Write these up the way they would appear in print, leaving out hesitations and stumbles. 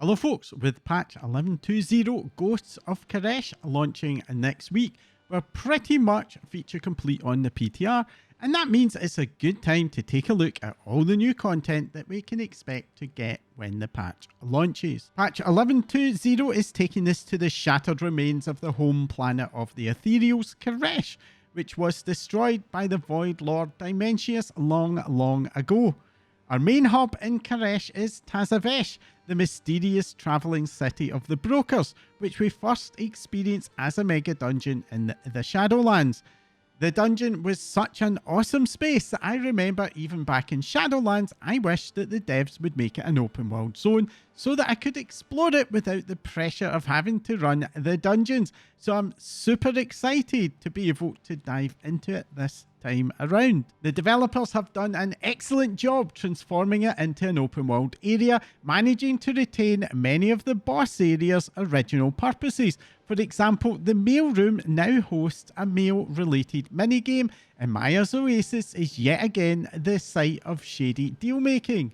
Hello folks, with patch 11.2.0 Ghosts of Karesh launching next week, we're pretty much feature complete on the PTR, and that means it's a good time to take a look at all the new content that we can expect to get when the patch launches. Patch 11.2.0 is taking us to the shattered remains of the home planet of the Ethereals, Karesh, which was destroyed by the Void Lord Dimensius long ago. Our main hub in Karesh is Tazavesh, the mysterious travelling city of the brokers, which we first experience as a mega dungeon in the Shadowlands. The dungeon was such an awesome space that I remember even back in Shadowlands, I wished that the devs would make it an open world zone so that I could explore it without the pressure of having to run the dungeons. So I'm super excited to be able to dive into it this time around. The developers have done an excellent job transforming it into an open world area, managing to retain many of the boss area's original purposes. For example, the mail room now hosts a mail related minigame, and Maya's Oasis is yet again the site of shady deal making.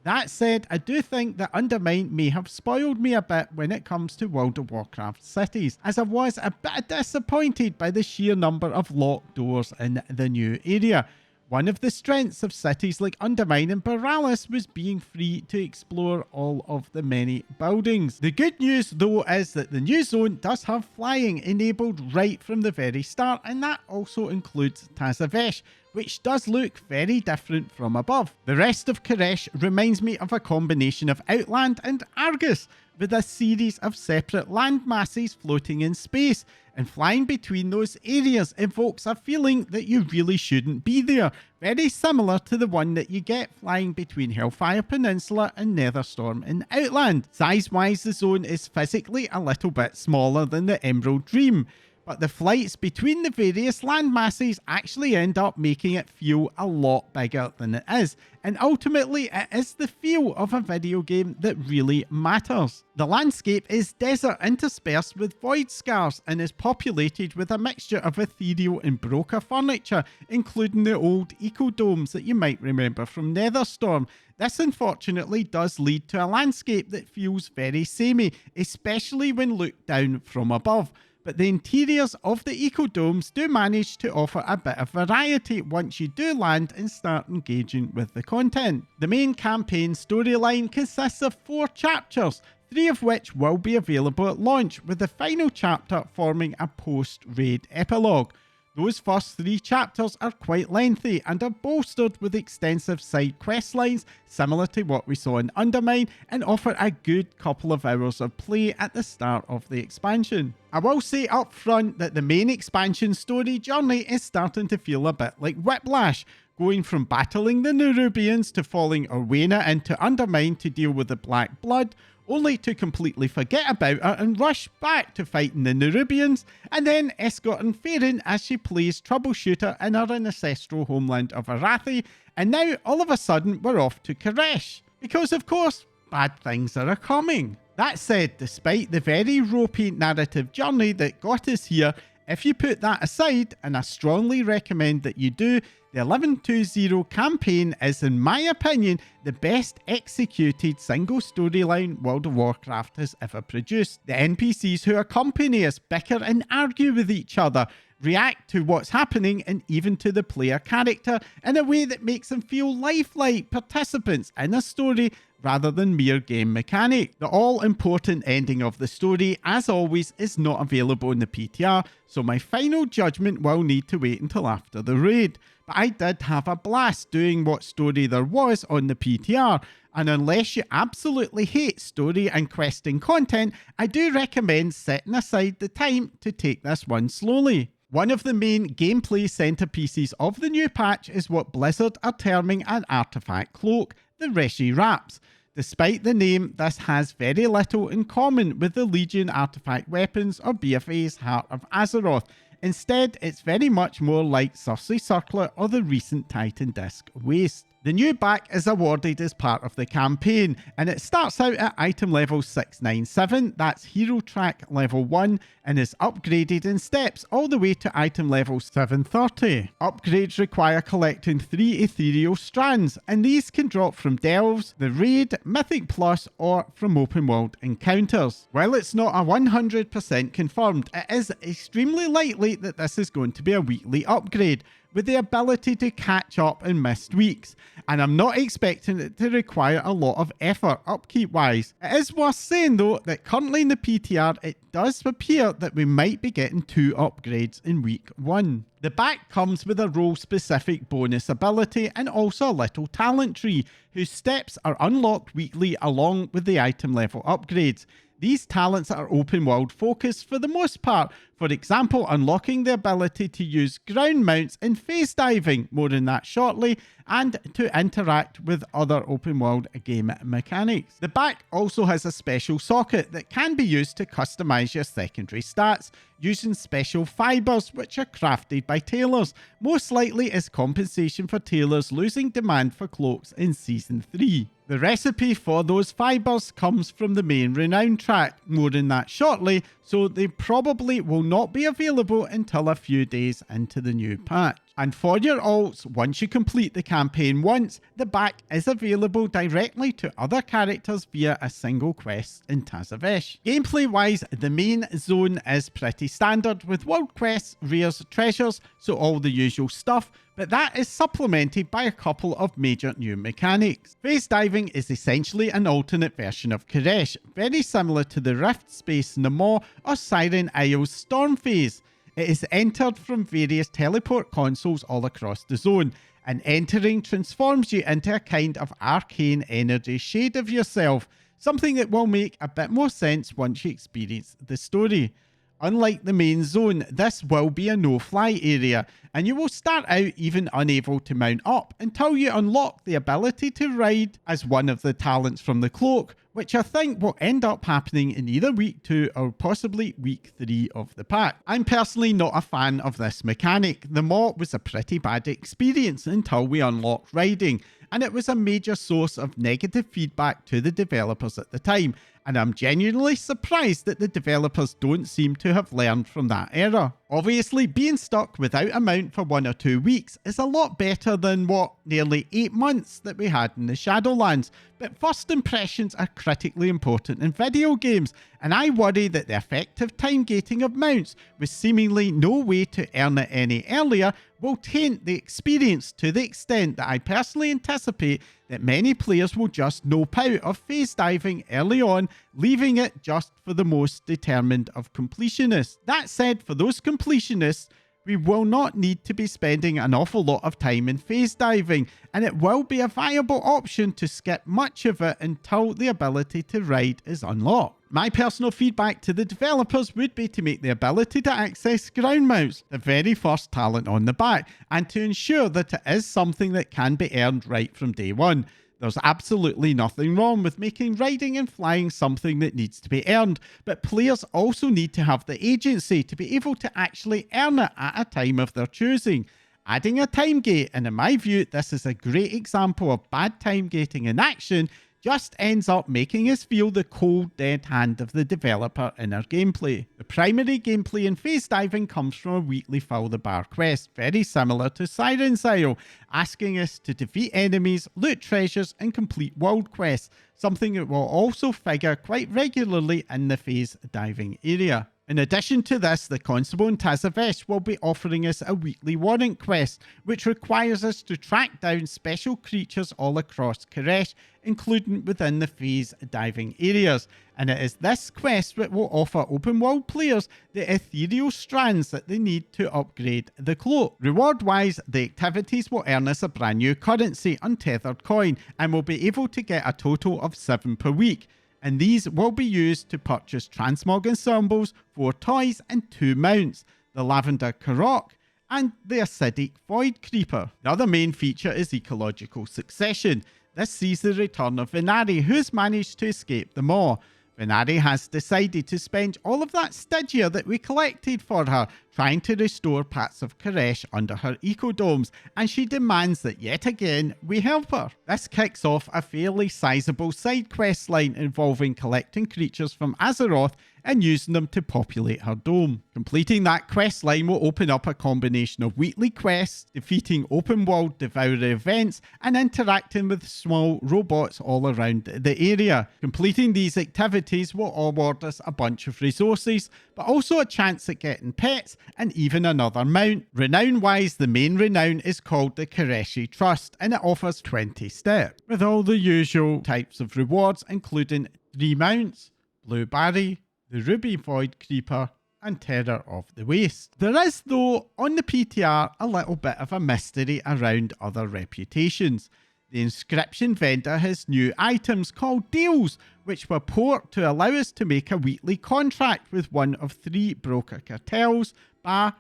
That said, I do think that Undermine may have spoiled me a bit when it comes to World of Warcraft cities, as I was a bit disappointed by the sheer number of locked doors in the new area. One of the strengths of cities like Undermine and Borealis was being free to explore all of the many buildings. The good news though is that the new zone does have flying enabled right from the very start, and that also includes Tazavesh, which does look very different from above. The rest of Karesh reminds me of a combination of Outland and Argus, with a series of separate land masses floating in space, and flying between those areas evokes a feeling that you really shouldn't be there, very similar to the one that you get flying between Hellfire Peninsula and Netherstorm in Outland. Size-wise, the zone is physically a little bit smaller than the Emerald Dream, but the flights between the various land masses actually end up making it feel a lot bigger than it is, and ultimately it is the feel of a video game that really matters. The landscape is desert interspersed with void scars and is populated with a mixture of ethereal and broker furniture, including the old ecodomes that you might remember from Netherstorm. This unfortunately does lead to a landscape that feels very samey, especially when looked down from above. But the interiors of the ecodomes do manage to offer a bit of variety once you do land and start engaging with the content. The main campaign storyline consists of 4 chapters, 3 of which will be available at launch, with the final chapter forming a post-raid epilogue. Those first 3 chapters are quite lengthy and are bolstered with extensive side quest lines similar to what we saw in Undermine, and offer a good couple of hours of play at the start of the expansion. I will say up front that the main expansion story journey is starting to feel a bit like Whiplash, going from battling the Nerubians to following Orwena into Undermine to deal with the Black Blood, only to completely forget about her and rush back to fighting the Nerubians, and then escorting Faerun as she plays troubleshooter in her ancestral homeland of Arathi, and now all of a sudden we're off to Karesh. Because of course, bad things are coming. That said, despite the very ropey narrative journey that got us here, if you put that aside, and I strongly recommend that you do, the 11.2.0 campaign is, in my opinion, the best executed single storyline World of Warcraft has ever produced. The NPCs who accompany us bicker and argue with each other, react to what's happening and even to the player character in a way that makes them feel lifelike participants in a story rather than mere game mechanic. The all-important ending of the story, as always, is not available in the PTR, so my final judgment will need to wait until after the raid. But I did have a blast doing what story there was on the PTR, and unless you absolutely hate story and questing content, I do recommend setting aside the time to take this one slowly. One of the main gameplay centerpieces of the new patch is what Blizzard are terming an Artefact Cloak, the Reshi Wraps. Despite the name, this has very little in common with the Legion artifact weapons or BFA's Heart of Azeroth. Instead, it's very much more like Cersei Circlet or the recent Titan Disc Waste. The The new back is awarded as part of the campaign, and it starts out at item level 697, that's hero track level 1, and is upgraded in steps all the way to item level 730. Upgrades require collecting 3 ethereal strands, and these can drop from delves, the raid, Mythic Plus, or from open world encounters. While it's not a 100% confirmed, it is extremely likely that this is going to be a weekly upgrade, with the ability to catch up in missed weeks, and I'm not expecting it to require a lot of effort upkeep wise. It is worth saying though that currently in the PTR it does appear that we might be getting 2 upgrades in week 1. The back comes with a role specific bonus ability and also a little talent tree, whose steps are unlocked weekly along with the item level upgrades. These talents are open world focused for the most part, for example unlocking the ability to use ground mounts in phase diving, more on that shortly, and to interact with other open world game mechanics. The back also has a special socket that can be used to customize your secondary stats using special fibers which are crafted by tailors, most likely as compensation for tailors losing demand for cloaks in Season 3. The recipe for those fibers comes from the main Renown track, more on that shortly, so they probably will not be available until a few days into the new patch. And for your alts, once you complete the campaign once, the back is available directly to other characters via a single quest in Tazavesh. Gameplay wise, the main zone is pretty standard with world quests, rares, treasures, so all the usual stuff, but that is supplemented by a couple of major new mechanics. Phase diving is essentially an alternate version of Karesh, very similar to the Rift Space in the Maw or Siren Isle's Storm Phase. It is entered from various teleport consoles all across the zone, and entering transforms you into a kind of arcane energy shade of yourself, something that will make a bit more sense once you experience the story. Unlike the main zone, this will be a no-fly area, and you will start out even unable to mount up until you unlock the ability to ride as one of the talents from the cloak, which I think will end up happening in either week 2 or possibly week 3 of the pack. I'm personally not a fan of this mechanic. The Maw was a pretty bad experience until we unlocked riding, and it was a major source of negative feedback to the developers at the time, and I'm genuinely surprised that the developers don't seem to have learned from that error. Obviously, being stuck without a mount for 1 or 2 weeks is a lot better than what, nearly 8 months that we had in the Shadowlands, but first impressions are critically important in video games, and I worry that the effective time gating of mounts, with seemingly no way to earn it any earlier, will taint the experience to the extent that I personally anticipate that many players will just nope out of phase diving early on, leaving it just for the most determined of completionists. That said, for those completionists, we will not need to be spending an awful lot of time in phase diving, and it will be a viable option to skip much of it until the ability to ride is unlocked. My personal feedback to the developers would be to make the ability to access ground mounts the very first talent on the back, and to ensure that it is something that can be earned right from day one. There's absolutely nothing wrong with making riding and flying something that needs to be earned, but players also need to have the agency to be able to actually earn it at a time of their choosing. Adding a time gate, and in my view this is a great example of bad time gating in action, just ends up making us feel the cold dead hand of the developer in our gameplay. The primary gameplay in phase diving comes from a weekly Fill the Bar quest, very similar to Siren's Isle, asking us to defeat enemies, loot treasures and complete world quests, something that will also figure quite regularly in the phase diving area. In addition to this, the Constable in Tazavesh will be offering us a weekly warrant quest, which requires us to track down special creatures all across Karesh, including within the phase diving areas. And it is this quest that will offer open world players the ethereal strands that they need to upgrade the cloak. Reward wise, the activities will earn us a brand new currency, untethered coin, and we'll be able to get a total of 7 per week. And these will be used to purchase transmog ensembles, 4 toys and 2 mounts, the Lavender Karok and the Acidic Void Creeper. The other main feature is Ecological Succession. This sees the return of Venari, who has managed to escape the Maw. Venari has decided to spend all of that Stygia that we collected for her trying to restore parts of Karesh under her ecodomes, and she demands that yet again we help her. This kicks off a fairly sizable side quest line involving collecting creatures from Azeroth and using them to populate her dome. Completing that quest line will open up a combination of weekly quests, defeating open world devourer events, and interacting with small robots all around the area. Completing these activities will award us a bunch of resources, but also a chance at getting pets and even another mount. Renown wise, the main renown is called the Karesh Trust, and it offers 20 steps, with all the usual types of rewards including 3 mounts, Blue Barry, the Ruby Void Creeper, and Terror of the Waste. There is, though, on the PTR, a little bit of a mystery around other reputations. The inscription vendor has new items called deals, which were port to allow us to make a weekly contract with one of 3 broker cartels, Ba,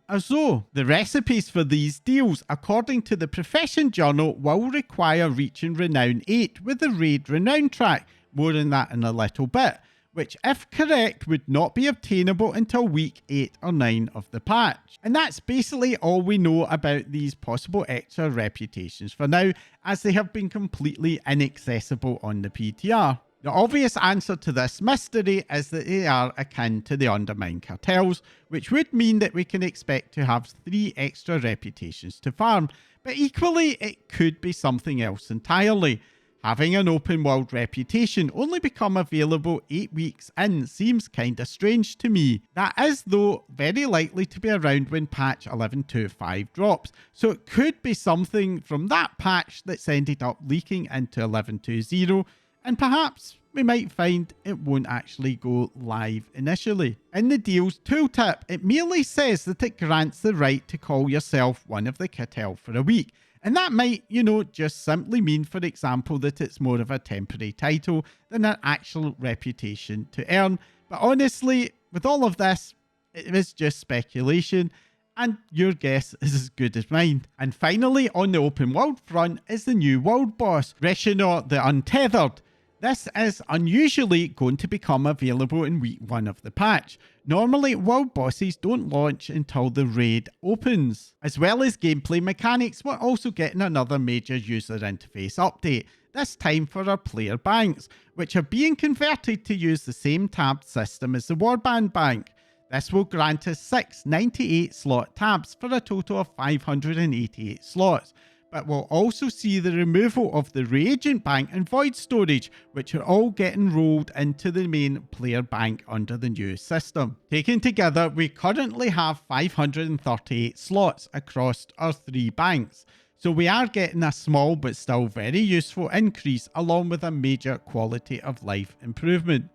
Azo. The recipes for these deals, according to the Profession Journal, will require reaching Renown 8 with the Raid Renown track. More on that in a little bit, which, if correct, would not be obtainable until week 8 or 9 of the patch. And that's basically all we know about these possible extra reputations for now, as they have been completely inaccessible on the PTR. The obvious answer to this mystery is that they are akin to the Undermine cartels, which would mean that we can expect to have 3 extra reputations to farm, but equally it could be something else entirely. Having an open world reputation only become available 8 weeks in seems kinda strange to me. That is, though, very likely to be around when patch 11.2.5 drops, so it could be something from that patch that's ended up leaking into 11.2.0, and perhaps we might find it won't actually go live initially. In the deals tooltip, it merely says that it grants the right to call yourself one of the cartel for a week. And that might, just simply mean, for example, that it's more of a temporary title than an actual reputation to earn. But honestly, with all of this, it is just speculation, and your guess is as good as mine. And finally, on the open world front is the new world boss, Renown the Untethered. This is unusually going to become available in week 1 of the patch. Normally, world bosses don't launch until the raid opens. As well as gameplay mechanics, we're also getting another major user interface update, this time for our player banks, which are being converted to use the same tabbed system as the Warband bank. This will grant us 6 98 slot tabs for a total of 588 slots. But we'll also see the removal of the reagent bank and void storage, which are all getting rolled into the main player bank under the new system. Taken together, we currently have 538 slots across our 3 banks, so we are getting a small but still very useful increase, along with a major quality of life improvement.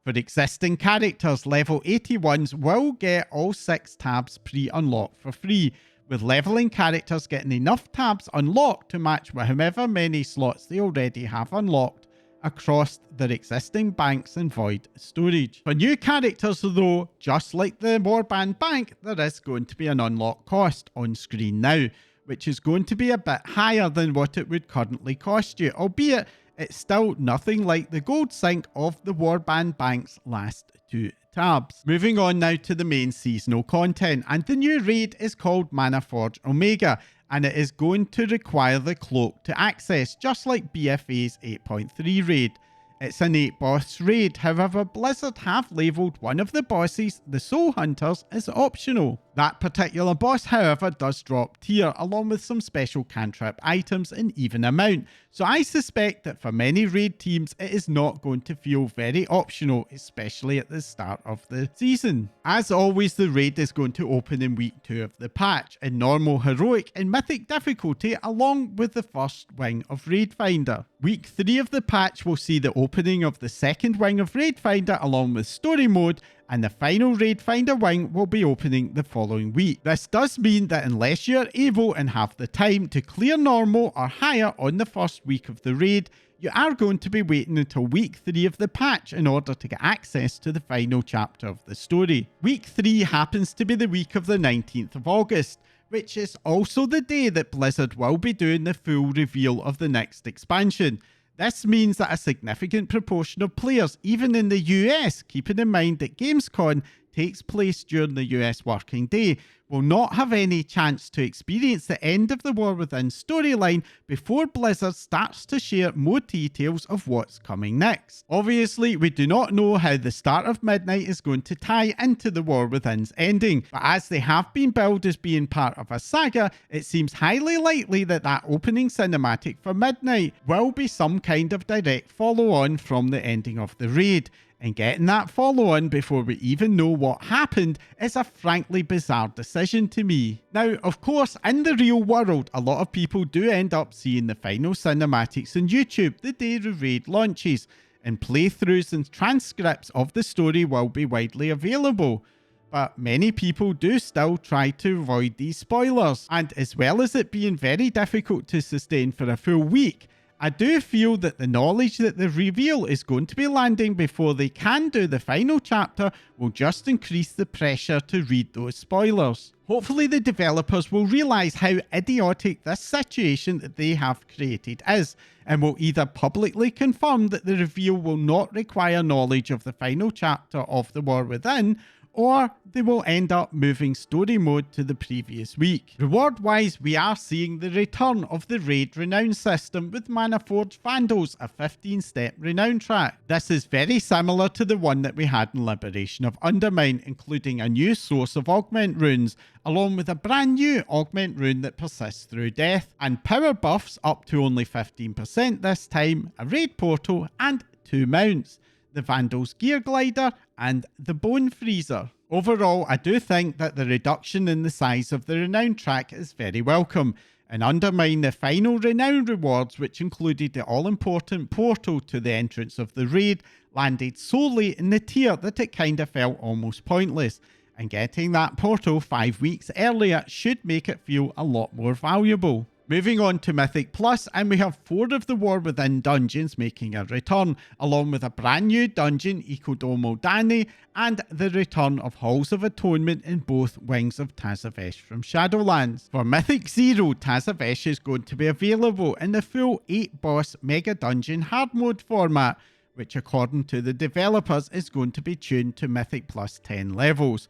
For existing characters, level 81s will get all 6 tabs pre-unlocked for free, with leveling characters getting enough tabs unlocked to match however many slots they already have unlocked across their existing banks and void storage. For new characters though, just like the Warband bank, there is going to be an unlock cost on screen now, which is going to be a bit higher than what it would currently cost you, albeit it's still nothing like the gold sync of the Warband bank's last 2 tabs. Moving on now to the main seasonal content, and the new raid is called Manaforge Omega, and it is going to require the cloak to access, just like BFA's 8.3 raid. It's an 8 boss raid, however Blizzard have labelled one of the bosses, the Soul Hunters, as optional. That particular boss, however, does drop tier, along with some special cantrip items in even amount, so I suspect that for many raid teams it is not going to feel very optional, especially at the start of the season. As always, the raid is going to open in week 2 of the patch, in normal, heroic and mythic difficulty, along with the first wing of Raid Finder. Week 3 of the patch will see the opening of the second wing of Raid Finder along with story mode, and the final Raid Finder wing will be opening the following week. This does mean that unless you're able and have the time to clear normal or higher on the first week of the raid, you are going to be waiting until week 3 of the patch in order to get access to the final chapter of the story. Week 3 happens to be the week of the 19th of August, which is also the day that Blizzard will be doing the full reveal of the next expansion. This means that a significant proportion of players, even in the US, keeping in mind that Gamescom takes place during the US working day, will not have any chance to experience the end of the War Within storyline before Blizzard starts to share more details of what's coming next. Obviously, we do not know how the start of Midnight is going to tie into the War Within's ending, but as they have been billed as being part of a saga, it seems highly likely that that opening cinematic for Midnight will be some kind of direct follow-on from the ending of the raid. And getting that follow-on before we even know what happened is a frankly bizarre decision to me. Now, of course, in the real world, a lot of people do end up seeing the final cinematics on YouTube the day the raid launches, and playthroughs and transcripts of the story will be widely available. But many people do still try to avoid these spoilers, and as well as it being very difficult to sustain for a full week, I do feel that the knowledge that the reveal is going to be landing before they can do the final chapter will just increase the pressure to read those spoilers. Hopefully the developers will realise how idiotic this situation that they have created is, and will either publicly confirm that the reveal will not require knowledge of the final chapter of The War Within, or they will end up moving story mode to the previous week. Reward wise, we are seeing the return of the raid Renown system with Manaforge Vandals, a 15-step Renown track. This is very similar to the one that we had in Liberation of Undermine, including a new source of augment runes, along with a brand new augment rune that persists through death, and power buffs up to only 15% this time, a raid portal, and 2 mounts: the Vandal's Gear Glider and the Bone Freezer. Overall, I do think that the reduction in the size of the Renown track is very welcome, and Undermine the final Renown rewards, which included the all-important portal to the entrance of the raid, landed solely in the tier that it kinda felt almost pointless, and getting that portal 5 weeks earlier should make it feel a lot more valuable. Moving on to Mythic Plus, and we have 4 of the War Within dungeons making a return, along with a brand new dungeon, Ikodomo Dani, and the return of Halls of Atonement in both Wings of Tazavesh from Shadowlands. For Mythic Zero, Tazavesh is going to be available in the full 8-boss Mega Dungeon hard mode format, which according to the developers is going to be tuned to Mythic Plus 10 levels.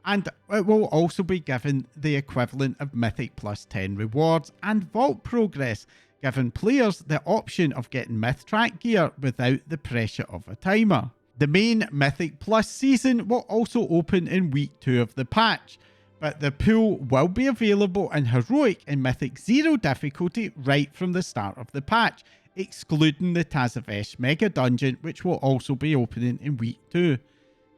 And it will also be given the equivalent of Mythic Plus 10 rewards and Vault progress, giving players the option of getting Myth Track gear without the pressure of a timer. The main Mythic Plus season will also open in week 2 of the patch, but the pool will be available in Heroic and Mythic Zero difficulty right from the start of the patch, excluding the Tazavesh Mega Dungeon, which will also be opening in week 2.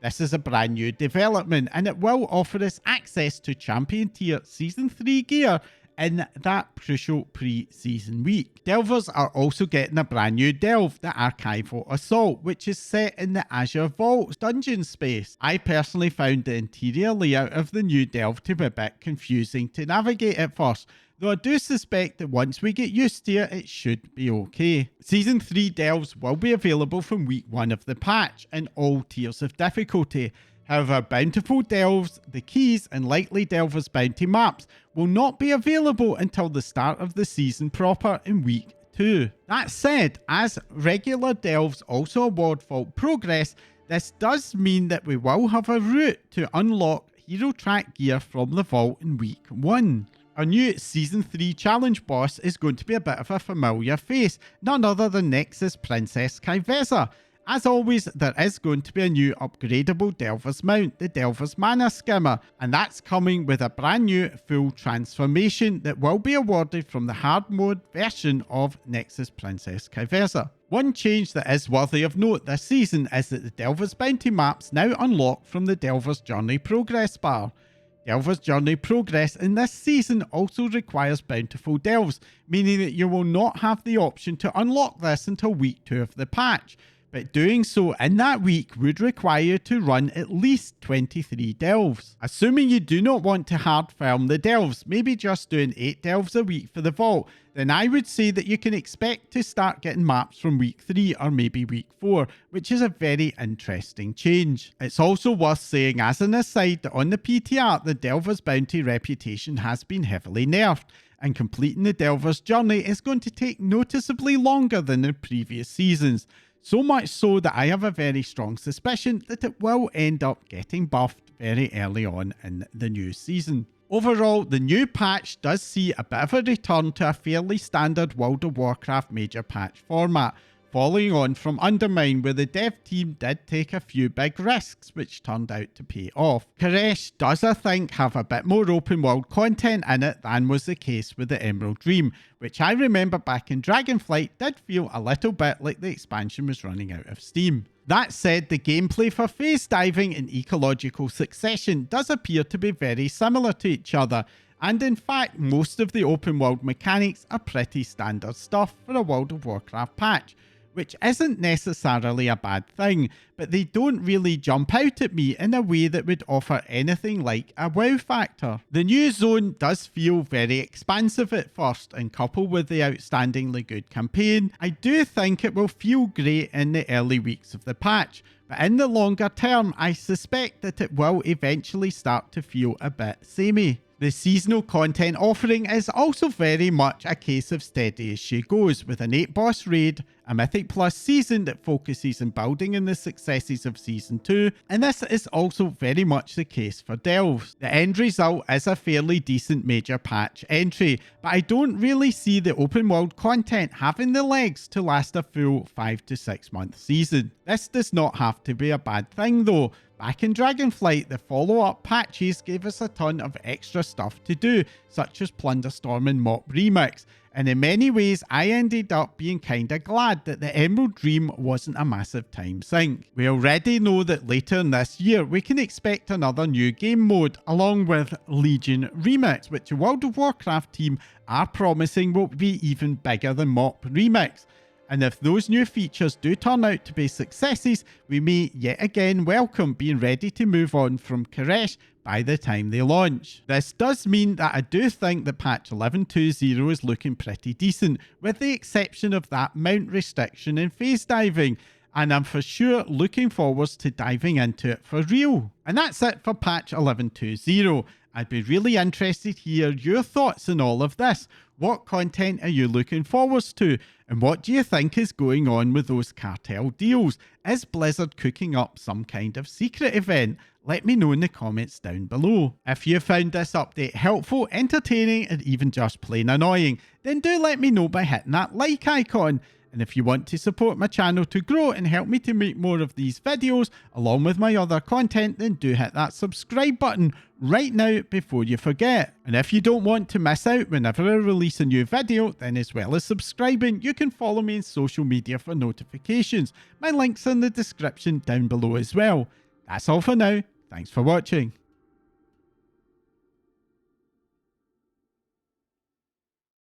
This is a brand new development, and it will offer us access to Champion Tier Season 3 gear in that crucial pre-season week. Delvers are also getting a brand new delve, the Archival Assault, which is set in the Azure Vault dungeon space. I personally found the interior layout of the new delve to be a bit confusing to navigate at first, though I do suspect that once we get used to it should be okay. Season 3 delves will be available from week 1 of the patch in all tiers of difficulty. However, Bountiful Delves, the Keys and Likely Delvers Bounty maps will not be available until the start of the season proper in week 2. That said, as regular delves also award Vault progress, this does mean that we will have a route to unlock Hero Track gear from the Vault in week 1. Our new Season 3 challenge boss is going to be a bit of a familiar face, none other than Nexus Princess Kaiveza. As always, there is going to be a new upgradable Delver's mount, the Delver's Mana Skimmer, and that's coming with a brand new full transformation that will be awarded from the hard mode version of Nexus Princess Kaiveza. One change that is worthy of note this season is that the Delver's Bounty maps now unlock from the Delver's Journey progress bar. Delver's Journey progress in this season also requires Bountiful Delves, meaning that you will not have the option to unlock this until week 2 of the patch, but doing so in that week would require you to run at least 23 delves. Assuming you do not want to hard farm the delves, maybe just doing 8 delves a week for the vault, then I would say that you can expect to start getting maps from week 3 or maybe week 4, which is a very interesting change. It's also worth saying as an aside that on the PTR, the Delver's Bounty reputation has been heavily nerfed, and completing the Delver's journey is going to take noticeably longer than the previous seasons. So much so that I have a very strong suspicion that it will end up getting buffed very early on in the new season. Overall, the new patch does see a bit of a return to a fairly standard World of Warcraft major patch format, following on from Undermine, where the dev team did take a few big risks which turned out to pay off. Karesh does, I think, have a bit more open world content in it than was the case with the Emerald Dream, which I remember back in Dragonflight did feel a little bit like the expansion was running out of steam. That said, the gameplay for phase diving in Ecological Succession does appear to be very similar to each other, and in fact most of the open world mechanics are pretty standard stuff for a World of Warcraft patch, which isn't necessarily a bad thing, but they don't really jump out at me in a way that would offer anything like a wow factor. The new zone does feel very expansive at first, and coupled with the outstandingly good campaign, I do think it will feel great in the early weeks of the patch, but in the longer term I suspect that it will eventually start to feel a bit samey. The seasonal content offering is also very much a case of steady as she goes, with an 8 boss raid, a Mythic Plus season that focuses on building on the successes of Season 2, and this is also very much the case for Delves. The end result is a fairly decent major patch entry, but I don't really see the open world content having the legs to last a full 5 to 6 month season. This does not have to be a bad thing though. Back in Dragonflight, the follow-up patches gave us a ton of extra stuff to do, such as Plunderstorm and Mop Remix, and in many ways I ended up being kinda glad that the Emerald Dream wasn't a massive time sink. We already know that later in this year we can expect another new game mode, along with Legion Remix, which the World of Warcraft team are promising will be even bigger than Mop Remix. And if those new features do turn out to be successes, we may yet again welcome being ready to move on from Karesh by the time they launch. This does mean that I do think that patch 11.2.0 is looking pretty decent, with the exception of that mount restriction in phase diving, and I'm for sure looking forward to diving into it for real. And that's it for patch 11.2.0. I'd be really interested to hear your thoughts on all of this. What content are you looking forward to? And what do you think is going on with those cartel deals? Is Blizzard cooking up some kind of secret event? Let me know in the comments down below. If you found this update helpful, entertaining, and even just plain annoying, then do let me know by hitting that like icon. And if you want to support my channel to grow and help me to make more of these videos along with my other content, then do hit that subscribe button right now before you forget. And if you don't want to miss out whenever I release a new video, then as well as subscribing, you can follow me on social media for notifications. My link's in the description down below as well. That's all for now. Thanks for watching.